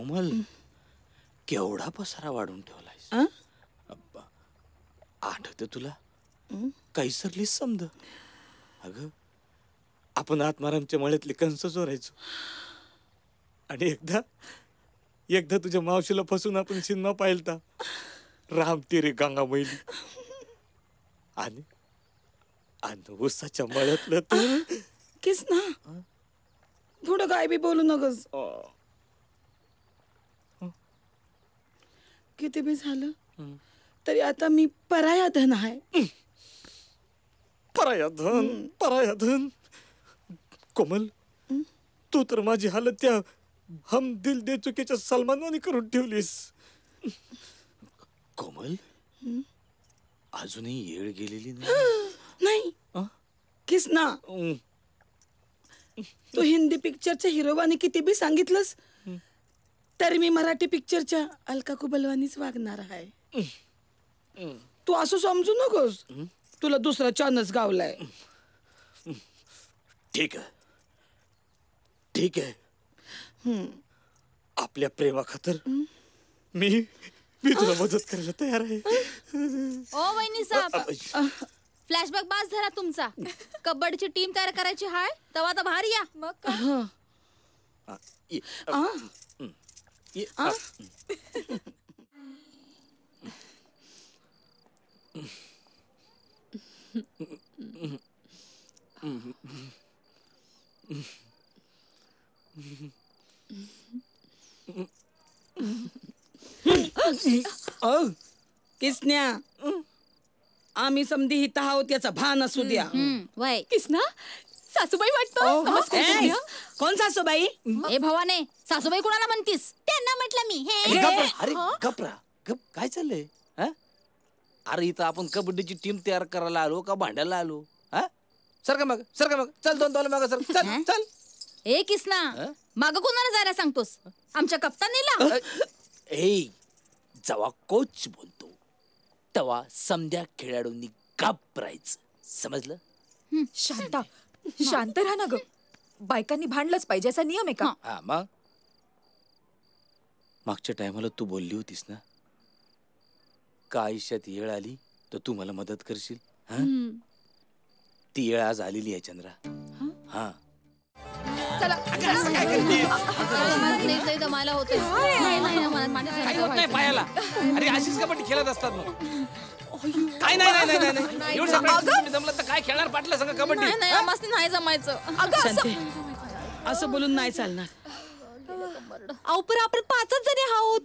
कोमल केवढा पसारा वाढून ठेवलायस. आठवते तुला काही सरलीच समज. अगं आपण आत्मारामच्या मळ्यातले कंस चोरायचो आणि एकदा तुझ्या मावशीला फसून आपण सिनेमा पाहिलता राम तेरे गंगा मैली आणि उसाच्या मळ्यातलं तर किस ना थोडं काय बी बोलू नकोस. किती बी झालं तरी आता मी पराया धन आहे. पराया धन कोमल तू तर माझी हालत त्या हम दिल दे चुकीच्या सलमानवानी करून ठेवलीस. कोमल अजूनही येळ गेलेली नाही. किस ना तू हिंदी पिक्चरच्या हिरोवानी किती बी सांगितलंस तरी मी मराठी पिक्चरच्या अलका कुबलवानीच वागणार आहे. तू असं समजू नकोस तुला दुसरा चान्स गावलाय. ठीक आहे आपल्या प्रेमा खातर मी तुला मदत करायला तयार आहे. ओ वहिनी साहेब फ्लॅशबॅक बास झाला तुमचा. कबड्डीची टीम तयार करायची हाय तवा तर बाहेर या. मग किसन्या आम्ही समधी हित आहोत याचा भान असू द्या. वय किसना सासूबाई वाटतं. कोण सासूबाई? ए भवाने सासूबाई कुणाला म्हणतीस? त्यांना म्हटलं मी. अरे गपरा गप काय चाललंय? अरे इथं आपण कबड्डीची टीम तयार करायला आलो का भांडायला आलो? सरका मग चल दोन माग सर चल. ए किसना माग कोणाला जायला सांगतोस? आमच्या कप्तानीला? जेव्हा कोच बोलतो तेव्हा समध्या खेळाडूंनी घाबरायचं समजलं? शांत राहा ना ग. बायकांनी भांडलंच पाहिजे असा नियम आहे का? मग मागच्या टायमाला तू बोलली होतीस ना का आयुष्यात येळ आली तर तू मला मदत करशील. ती येळ आज आलेली आहे चंद्रा. दमायला होत पायाला. अरे अशीच कबड्डी खेळत असतात मग. काय नाही जमलं तर काय खेळणार पाटलं संग कबड्डी. नाही जमायचं. असं बोलून नाही चालणार. आपण 5च जणी आहोत.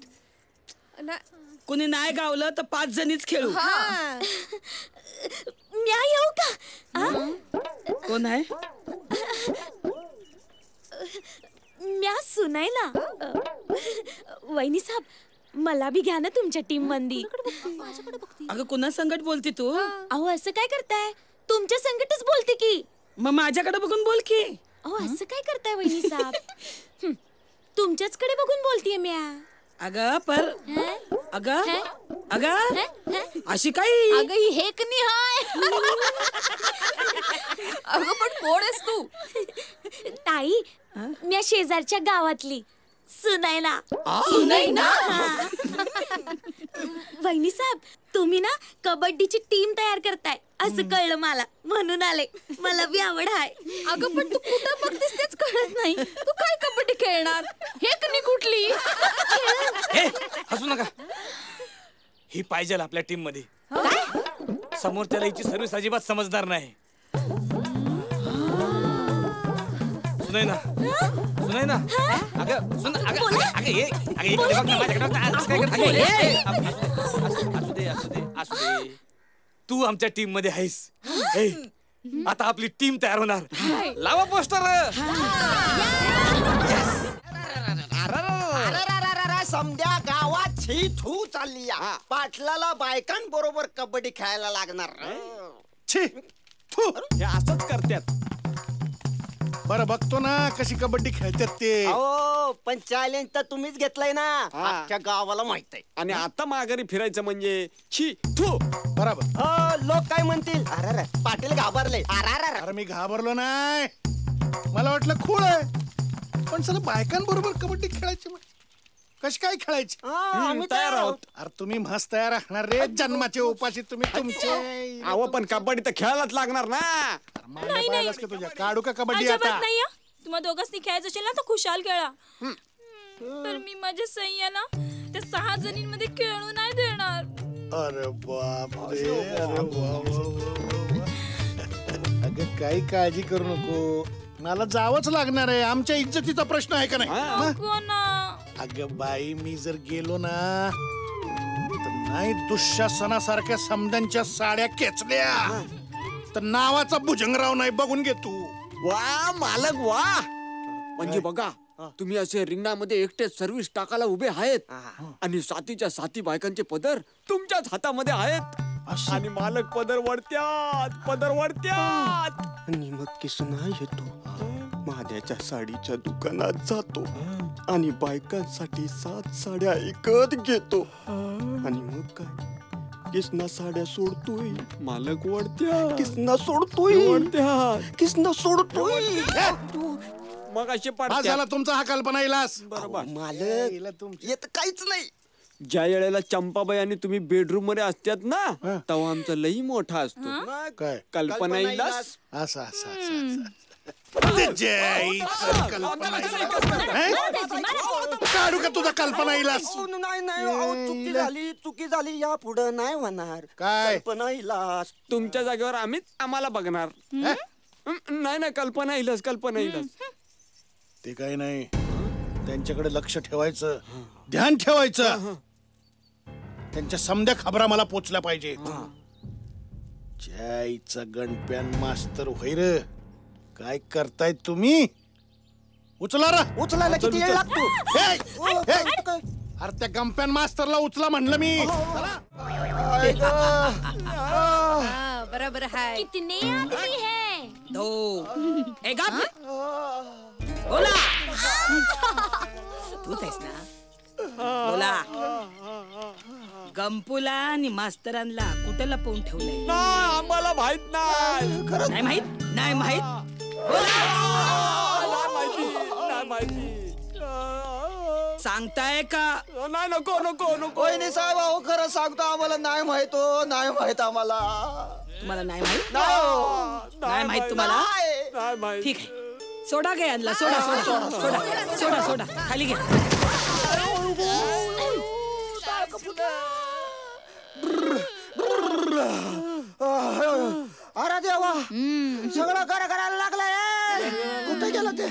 कुणी नाही गावलं तर 5 जणीच खेळू. म्या येऊ का? कोण आहे? म्या सुनायला. वहिनी साहेब मला बी घ्या ना तुमच्या टीम मंदी. अगं कुणा संकट बोलते तू? अहो असं काय करताय? तुमच्या संकटच बोलते की. मग माझ्याकडे बघून बोल की. अहो असं काय करताय वहिनी साहेब? तुमच्याच कडे बघून बोलतीये म्या. अगं पर अगं अशी काय? अगं ही हेकनी हाय. अगं पण कोण आहेस तू? ताई म्या शेजारच्या गावातली सुनायला. वहिनी साहेब तुम्ही ना कबड्डीची टीम तयार करताय असं कळलं मला म्हणून आले. मला बी आवड आहे. अगं पण तू कुठं बघतेस तेच कळत नाही. तू काय कबड्डी खेळणार? हेकनी कुठली? हसू नका. ही पाहिजे आपल्या टीम मध्ये. समोरच्याला हिची सर्व्हिस अजिबात समजदार नाही. सुनाय ना अगं सुन असू दे तू आमच्या टीम मध्ये आहेस. आता आपली टीम तयार होणार. लावा पोस्टर. समध्या गावात छी थू चालली. पाटलाला बायकांबरोबर कबड्डी खेळायला लागणार. छी थू हे असंच करतात. बरं बघतो ना कशी कबड्डी खेळतात ते. हो पण चॅलेंज तर तुम्हीच घेतलंय ना. अख्ख्या गावाला माहित आहे. आणि आता माघारी फिरायचं म्हणजे छी थू. बरोबर. लोक काय म्हणतील? अरे पाटील घाबरले. अरे मी घाबरलो नाही. मला वाटलं खूळ आहे पण सगळं बायकांबरोबर कबड्डी खेळायची. कशी काय खेळायची आम्ही तयार आहोत. अरे तुम्ही मस्त तयार असणार रे जन्माचे उपाशी तुम्ही तुमचे अहो पण कबड्डी तर खेळायलाच लागणार ना. मांड्या पायालाच का तुझ्या काढू का कबड्डी अजिबात आता नाही हं. तुम्हा दोघांनी खेळायचं असेल ना तर खुशाल खेळा तर मी माझ्या सैयाला त्या 6 जणींमध्ये खेळू नाही देणार. अरे बाप रे अरे अगं काही काळजी करू नको मला जावंच लागणार आहे आमच्या इज्जतीचा प्रश्न आहे का नाही नको ना. अगं बाई मी जर गेलो ना तर नाही दुःशासनासारख्या समद्यांच्या साड्या खेचल्या तर नावाचा भुजंगराव नाही बघून घे तू. वा मालक वा. म्हणजे बघा तुम्ही असे रिंगणामध्ये एकटे सर्व्हिस टाकायला उभे आहेत आणि साथीच्या साथी बायकांचे पदर तुमच्याच हातामध्ये आहेत आणि मालक पदर वरत्यात आणि मग किसना येतो महाद्याच्या साडीच्या दुकानात जातो आणि बायकांसाठी 7 साड्या विकत घेतो आणि मग काय किसना साड्या सोडतोय मालक वरत्या किसना सोडतोय वरत्यात किसना सोडतोय मग असे हा पडतात. झाला तुमचा हा कल्पना इलास बरोबर. मालक येत काहीच नाही. ज्या वेळेला चंपाबाई आणि तुम्ही बेडरूम मध्ये असतात ना तेव्हा आमचा लई मोठा असतो काय कल्पना इलास. असं असं असं कल्पना काढू का तुझा कल्पना इलास नाही नाही अहो, चुकी झाली या पुढे नाही होणार काय कल्पना इलास. तुमच्या जागेवर आम्हाला बघणार. नाही कल्पना इलास. ते काही नाही त्यांच्याकडे लक्ष ठेवायचं ध्यान ठेवायचं त्यांच्या समध्या खबरा मला पोचल्या पाहिजे. जयचा गणप्यान मास्तर होईर काय करताय तुम्ही उचला उचलायला किती वेळ लागतो. अरे त्या गंप्यान मास्तरला उचला म्हणलं मी. बरोबर आहे. कितने आदमी है? 2 ए गप बोला तूच आहेस ना बोला गंपूला आणि मास्तरांना कुठं लपवून ठेवलंय आम्हाला माहित नाही. नाही माहित सांगताय का नाही नको वहिनी साहेब अहो खरं सांगतो आम्हाला नाही माहित नाही माहित आम्हाला तुम्हाला नाही माहित तुम्हाला नाही माहित. ठीक आहे सोडा गे यांना सोडा खाली घ्या. अरे देवा सगळं करायला लागलाय कुठे गेलं ते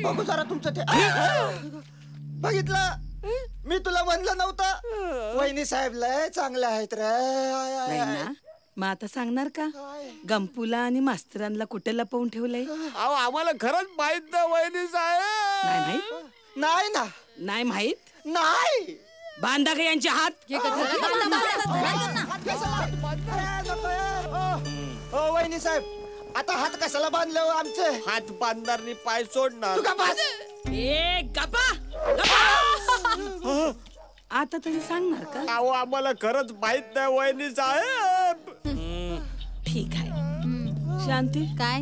बघू जरा तुमचं ते बघितलं मी तुला म्हणलं नव्हतं वहिनी साहेब लय चांगले आहेत रे. नाही ना मग आता सांगणार का गंपूला आणि मास्तरांना कुठे लपवून ठेवलंय. अहो आम्हाला खरंच माहित नाही वहिनी साहेब. नाही ना नाही माहित नाही बांधा का यांचे हात. हो वहिनी साहेब आता हात कशाला बांधले आमचे हात बांधणारनी पाय सोडणार. तू का बस ए गप्पा आता तरी सांगणार का. अहो आम्हाला खरंच माहित नाही वहिनी साहेब. ठीक आहे शांती काय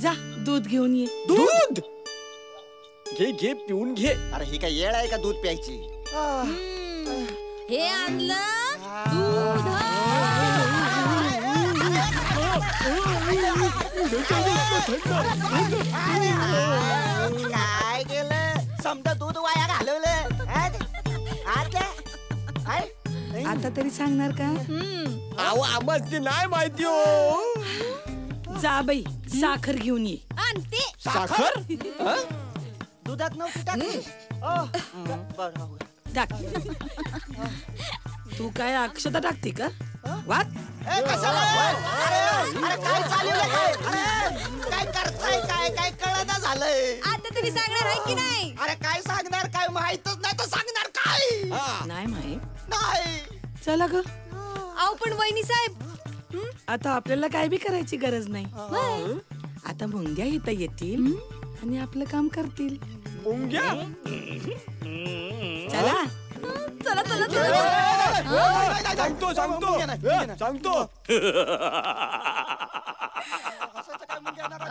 जा दूध घेऊन ये. दूध घे पिऊन घे. अरे ही काय येळ आहे का दूध प्यायची. हे आणलं दूध. काय केलं समजा दूध वाया घालवलं आता तरी सांगणार का. अहो आम्हाला नाही माहिती हो. जा बाई साखर घेऊन ये. आणते. साखर दुधात नव्हती टाकली. बरं टाक. तू काय अक्षता टाकते का वाट. काय चाललंय काय करताय काय कळना झालंय. आता तरी सांगणार आहे की नाही. अरे काय सांगणार काय माहितच नाही तर सांगणार काय नाही माहित नाही. चला ग अहो पण वहिनी साहेब आता आपल्याला काय बी करायची गरज नाही. आता मुंग्या इथं येतील आणि आपलं काम करतील. मुंग्या चला सांगतो असं काय म्हणजे येणार आहे?